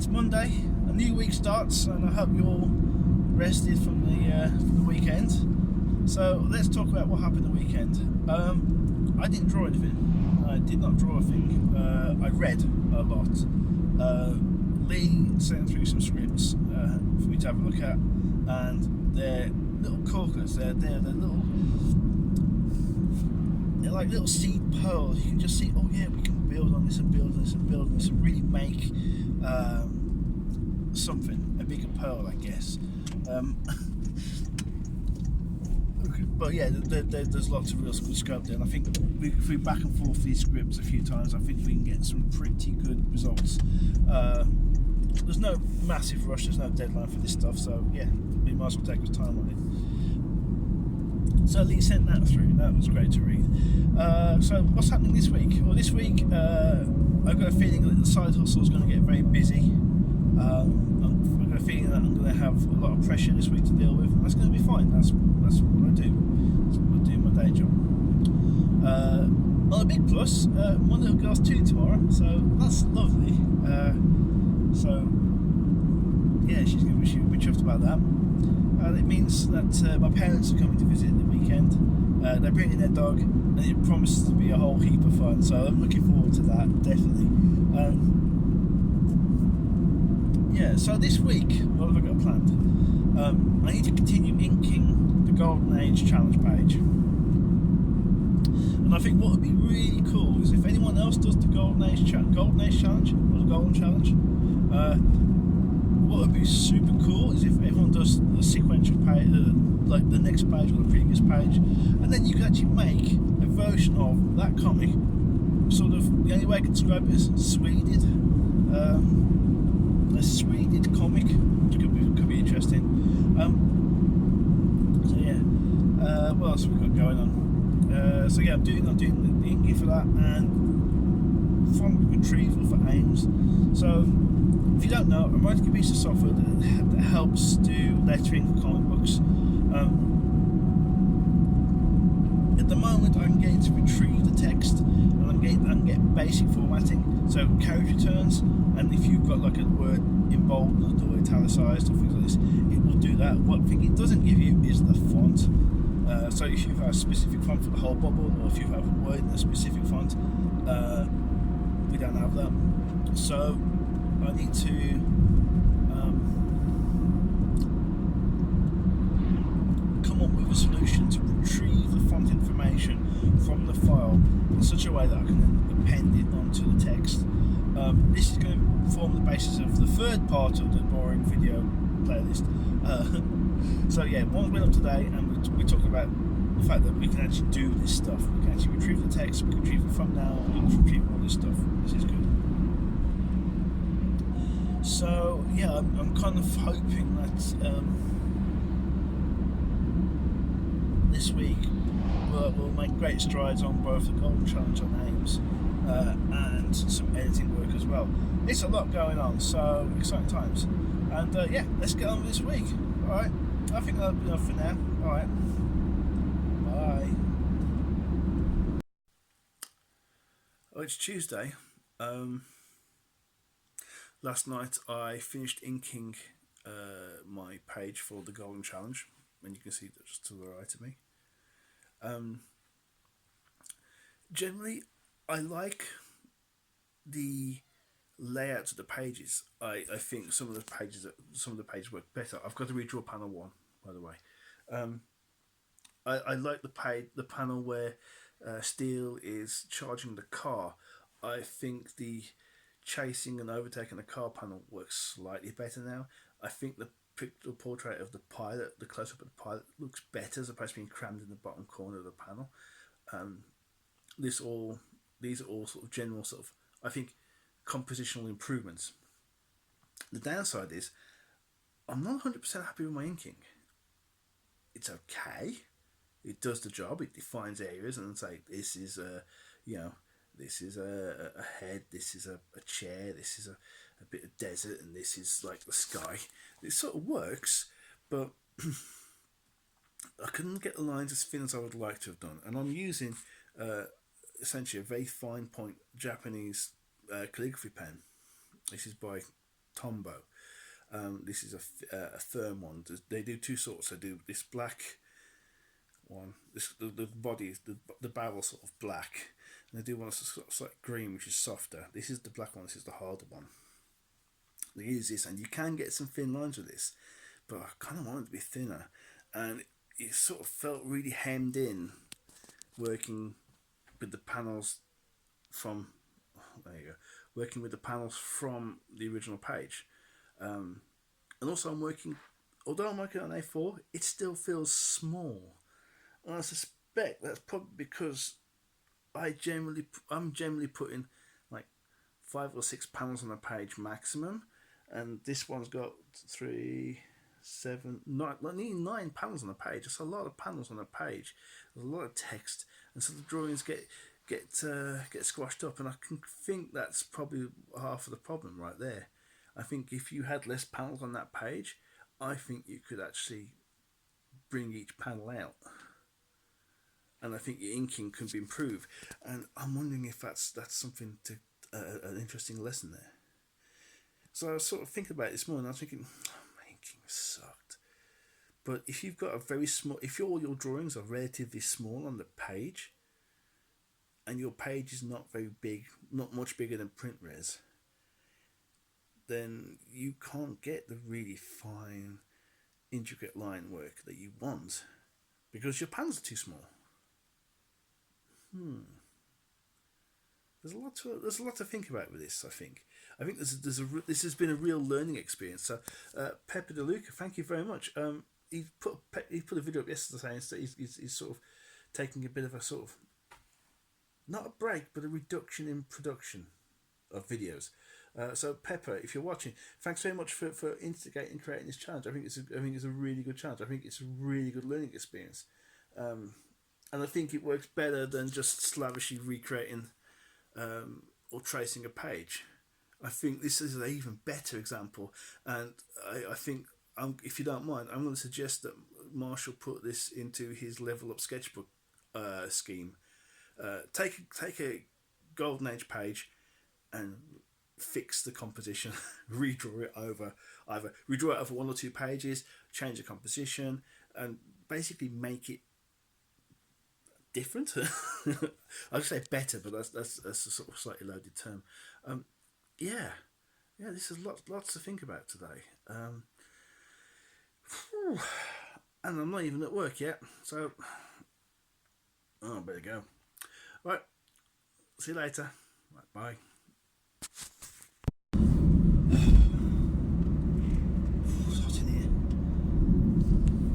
It's Monday, a new week starts, and I hope you're all rested from the weekend. So let's talk about what happened the weekend. I didn't draw anything. I did not draw a thing. I read a lot. Lee sent through some scripts for me to have a look at, and they're little corkers. They're like little seed pearls. You can just see, oh yeah, we can build on this and build on this and build on this and really make something, a bigger pearl, I guess. But yeah, there's lots of real good scope there, and I think if we back and forth these scripts a few times, I think we can get some pretty good results. There's no massive rush, there's no deadline for this stuff, so yeah, we might as well take our time on it. So Lee sent that through, that was great to read. So what's happening this week? Well, this week I've got a feeling that the side hustle is going to get very busy. I've got a feeling that I'm going to have a lot of pressure this week to deal with, and that's going to be fine. That's what I do. That's what I do in my day job. On a big plus, my little girl's 2 tomorrow, so that's lovely. So yeah, she's going to be chuffed about that. It means that my parents are coming to visit the weekend. They're bringing their dog, and it promises to be a whole heap of fun. So I'm looking forward to that, definitely. Yeah, so this week, what have I got planned? I need to continue inking the Golden Age challenge page. And I think what would be really cool is if anyone else does the Golden Age challenge, or the Golden Challenge, what would be super cool is if everyone does the sequential page, like the next page or the previous page, and then you can actually make a version of that comic. Sort of, the only way I can describe it is Sweded. A Sweded comic, which could be interesting. So yeah, what else have we got going on? So yeah, I'm doing the inking for that, and font retrieval for Ames. So if you don't know, I'm writing a piece of software that helps do lettering for comic books. At the moment, I'm getting to retrieve the text, and I can get basic formatting, so character turns, and if you've got like a word in bold or italicized or things like this, it will do that. One thing it doesn't give you is the font. So if you have a specific font for the whole bubble, or if you have a word in a specific font, we don't have that. So I need to come up with a solution to retrieve the font information from the file in such a way that I can then append it onto the text. This is going to form the basis of the third part of the boring video playlist. So yeah, one went up today, and we're talking about the fact that we can actually do this stuff. We can actually retrieve the text, we can retrieve the thumbnail, we can retrieve all this stuff. This is good. So yeah, I'm kind of hoping that this week we'll make great strides on both the Golden Challenge on Ames and some editing work as well. It's a lot going on, so exciting times. And yeah, let's get on with this week. Alright, I think that'll be enough for now. Alright, bye. Oh, it's Tuesday. Last night I finished inking my page for the Golden Challenge, and you can see that just to the right of me. Generally, I like the layouts of the pages. I think some of the pages work better. I've got to redraw panel 1, by the way. I like the panel where Steele is charging the car. I think the chasing and overtaking the car panel works slightly better now. I think the portrait of the pilot, the close-up of the pilot, looks better as opposed to being crammed in the bottom corner of the panel. These are all sort of general sort of, I think, compositional improvements. The downside is I'm not 100% happy with my inking. It's okay. It does the job. It defines areas and say this is this is a head, this is a chair, this is a bit of desert, and this is like the sky. It sort of works, but I couldn't get the lines as thin as I would like to have done. And I'm using essentially a very fine point Japanese calligraphy pen. This is by Tombow. This is a firm one. They do two sorts. They do this black one. The body is the barrel sort of black, and they do one that's sort of like green, which is softer. This is the black one. This is the harder one. They use this, and you can get some thin lines with this, but I kind of want it to be thinner, and it sort of felt really hemmed in, working with the panels from. There you go. Working with the panels from the original page. And also although I'm working on A4, it still feels small. And I suspect that's probably because I'm generally putting like 5 or 6 panels on a page maximum, and this one's got 3, 7, 9, nearly 9 panels on a page. That's a lot of panels on a page. There's a lot of text, and so the drawings get squashed up, and I can think that's probably half of the problem right there. I think if you had less panels on that page, I think you could actually bring each panel out, and I think your inking could be improved. And I'm wondering if that's something to an interesting lesson there. So I was sort of thinking about it this morning. I was thinking, my inking sucked. But if you've got a very small, if all your drawings are relatively small on the page, and your page is not very big, not much bigger than print res, then you can't get the really fine, intricate line work that you want because your panels are too small. There's a lot to think about with this. I think this has been a real learning experience. So, Pepper de Luca, thank you very much. He put a video up yesterday saying he's sort of taking a bit of a sort of, not a break, but a reduction in production of videos. So Pepper, if you're watching, thanks very much for instigating and creating this challenge. I think it's a really good challenge. I think it's a really good learning experience, and I think it works better than just slavishly recreating or tracing a page. I think this is an even better example, and I think if you don't mind, I'm going to suggest that Marshall put this into his level up sketchbook scheme. Take a golden age page and fix the composition, redraw it over 1 or 2 pages, change the composition, and basically make it different. I'd say better, but that's a sort of slightly loaded term. This is lots to think about today. And I'm not even at work yet, so I better go. Right, see you later. Right, bye. It's hot in here.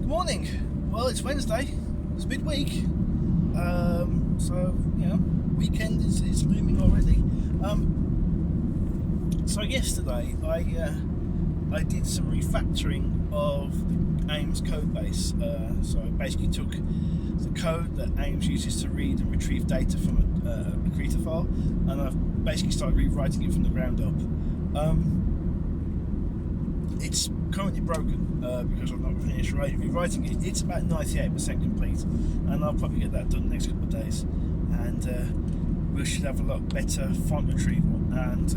Good morning. Well, it's Wednesday. It's midweek. So weekend is looming already. So yesterday I did some refactoring of AIM's code base. So I basically took the code that AIMS uses to read and retrieve data from a creator file, and I've basically started rewriting it from the ground up. It's currently broken because I've not finished rewriting it. It's about 98% complete, and I'll probably get that done next couple of days, and we should have a lot better font retrieval and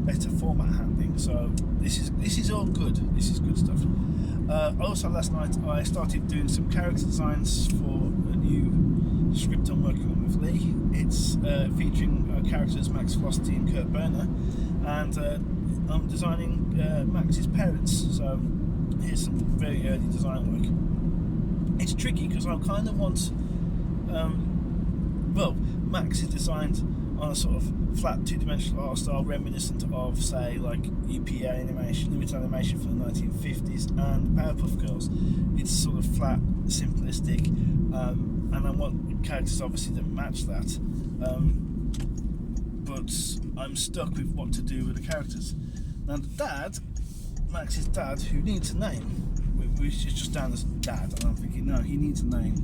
better format handling. So this is all good. This is good stuff. Also last night I started doing some character designs for a new script I'm working on with Lee. It's featuring characters Max Velocity and Kurt Burner, and I'm designing Max's parents. So here's some very early design work. It's tricky because I kind of want Max is designed on a sort of flat two-dimensional art style reminiscent of, say, like UPA animation, limited animation from the 1950s, and Powerpuff Girls. It's sort of flat, simplistic, and I want characters obviously that match that. But I'm stuck with what to do with the characters. Now the dad, Max's dad, who needs a name, which is just down as dad, and I'm thinking, no, he needs a name.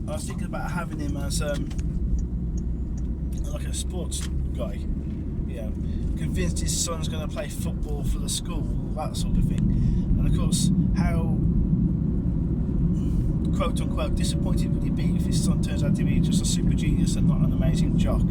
I was thinking about having him as like a sports guy, convinced his son's going to play football for the school, that sort of thing. And of course, how quote unquote disappointed would he be if his son turns out to be just a super genius and not an amazing jock?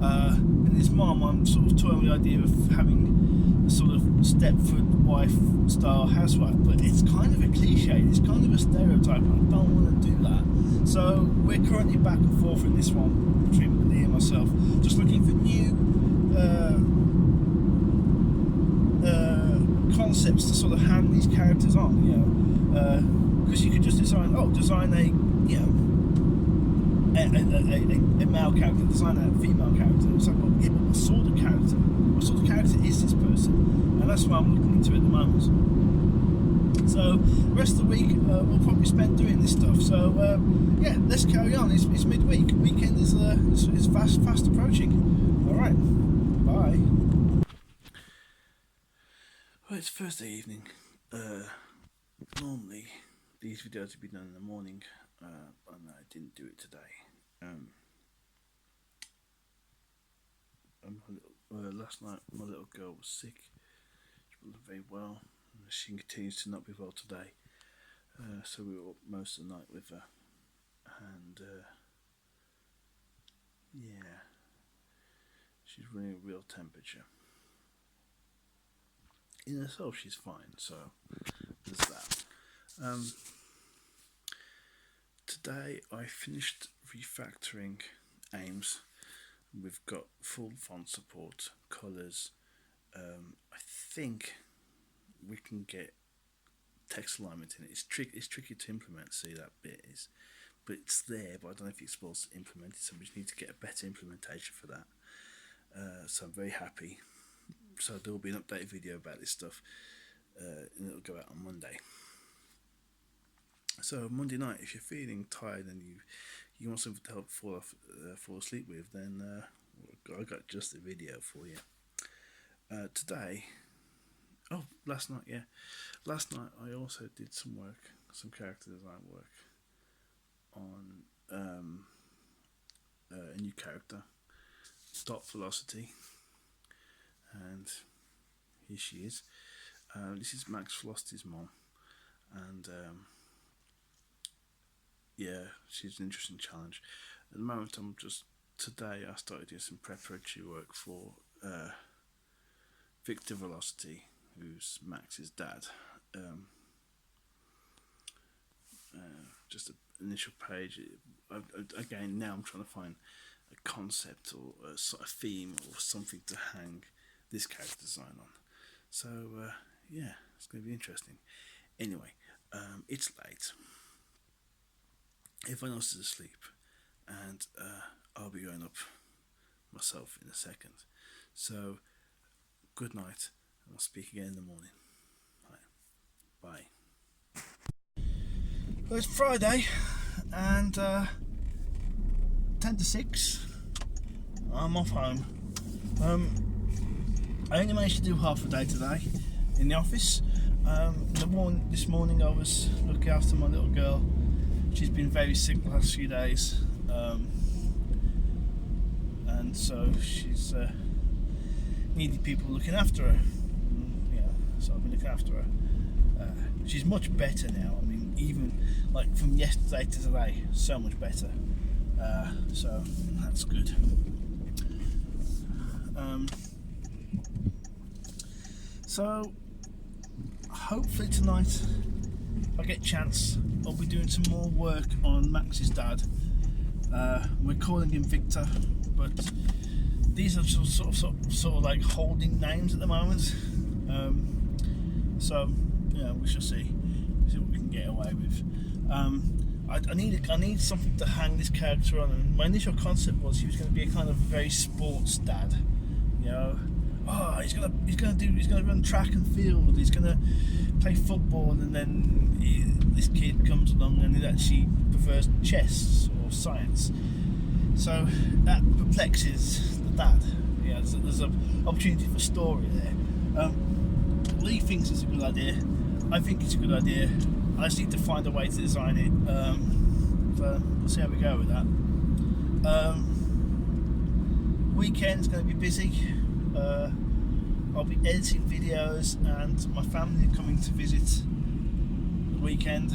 And his mum, I'm sort of toying with the idea of having a sort of Stepford wife style housewife, but it's kind of a cliche, it's kind of a stereotype, and I don't want to do that. So we're currently back and forth in this one between Lee and myself, just looking for new concepts to sort of hand these characters on, you know, because you could just design a, you know, a male character, design a female character. It's like, well, yeah, but what sort of character is this person? And that's what I'm looking into at the moment. So the rest of the week we'll probably spend doing this stuff. So yeah, let's carry on. It's midweek. Weekend is fast approaching. All right, bye. Well, it's Thursday evening. Normally these videos would be done in the morning, and I didn't do it today. Last night my little girl was sick. She wasn't very well. She continues to not be well today. So we were up most of the night with her, and yeah, she's running a real temperature. In herself, she's fine. So there's that. Today I finished refactoring Ames. We've got full font support, colours. I think we can get text alignment in it. It's tricky to implement. See, that bit is, but it's there. But I don't know if it's supposed to implement it. So we just need to get a better implementation for that. So I'm very happy. So there will be an updated video about this stuff, and it'll go out on Monday. So Monday night, if you're feeling tired and you want something to help fall asleep with, then I got just a video for you. Today, last night I also did some character design work on a new character, Dot Velocity, and here she is. This is Max Velocity's mom, and yeah, she's an interesting challenge. At the moment, today I started doing some preparatory work for Victor Velocity, who's Max's dad. Just an initial page. Again, now I'm trying to find a concept or a sort of theme or something to hang this character design on. So yeah, it's going to be interesting. Anyway, it's late. Everyone else is asleep, and I'll be going up myself in a second. So, good night, and I'll speak again in the morning. Bye. Well, it's Friday, and 10 to 6, I'm off home. I only managed to do half a day today in the office. This morning I was looking after my little girl. She's been very sick the last few days, and so she's needed people looking after her. Yeah, so I've been looking after her. She's much better now. I mean, even like from yesterday to today, so much better. So that's good. So hopefully tonight, if I get a chance, I'll be doing some more work on Max's dad. We're calling him Victor, but these are sort of like holding names at the moment. So yeah, we shall see what we can get away with. I need something to hang this character on, and my initial concept was he was going to be a kind of very sports dad. You know, he's gonna run track and field. He's gonna play football, and then this kid comes along and he actually prefers chess or science. So that perplexes the dad. Yeah, there's an opportunity for story there. Lee thinks it's a good idea. I think it's a good idea. I just need to find a way to design it. So we'll see how we go with that. Weekend's going to be busy. I'll be editing videos, and my family are coming to visit the weekend,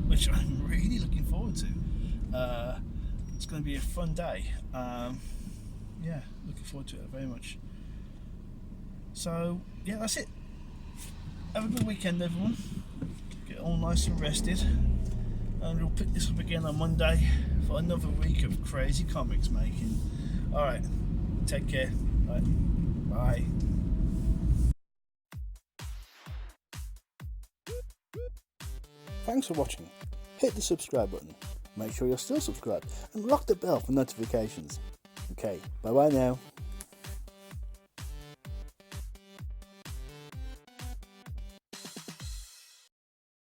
which I'm really looking forward to. It's going to be a fun day. yeah, looking forward to it very much. So yeah, that's it. Have a good weekend, everyone. Get all nice and rested, and we'll pick this up again on Monday for another week of crazy comics making. All right, take care. All right, bye. Thanks for watching. Hit the subscribe button. Make sure you're still subscribed and rock the bell for notifications. Okay, bye bye now.